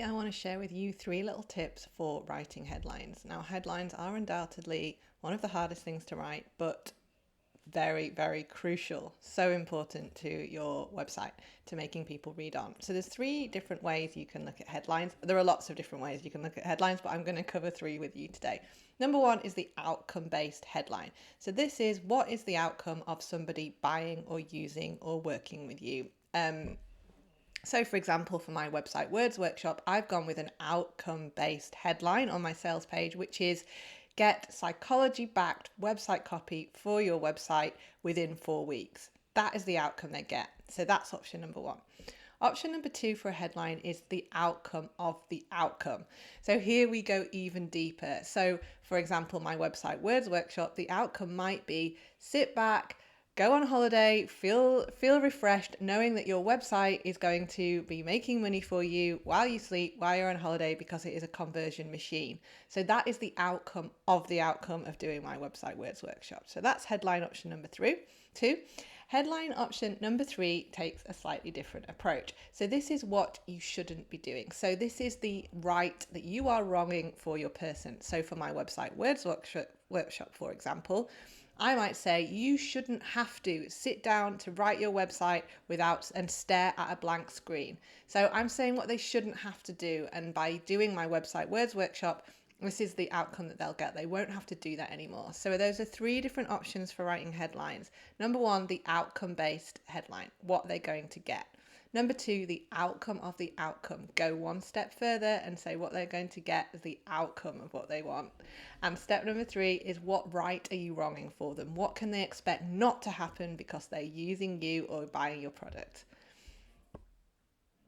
I want to share with you 3 little tips for writing headlines. Now, headlines are undoubtedly one of the hardest things to write, but very, very crucial, so important to your website, to making people read on. So there's 3 different ways you can look at headlines. There are lots of different ways you can look at headlines, but I'm going to cover 3 with you today. Number 1 is the outcome-based headline. So this is, what is the outcome of somebody buying or using or working with you? So for example, for my website Words Workshop, I've gone with an outcome-based headline on my sales page, which is get psychology-backed website copy for your website within 4 weeks. That is the outcome they get. So that's option number 1. Option number 2 for a headline is the outcome of the outcome. So here we go even deeper. So for example, my website Words Workshop, the outcome might be sit back, go on holiday, feel refreshed, knowing that your website is going to be making money for you while you sleep, while you're on holiday, because it is a conversion machine. So that is the outcome of doing my website Words Workshop. So that's headline option number 2. Headline option number 3 takes a slightly different approach. So this is what you shouldn't be doing. So this is the right that you are wronging for your person. So for my website Words Workshop, for example, I might say you shouldn't have to sit down to write your website and stare at a blank screen. So I'm saying what they shouldn't have to do. And by doing my website Words Workshop, this is the outcome that they'll get. They won't have to do that anymore. So those are 3 different options for writing headlines. Number 1, the outcome-based headline, what they're going to get. Number 2, the outcome of the outcome. Go one step further and say what they're going to get is the outcome of what they want. And step number 3 is, what right are you wronging for them? What can they expect not to happen because they're using you or buying your product?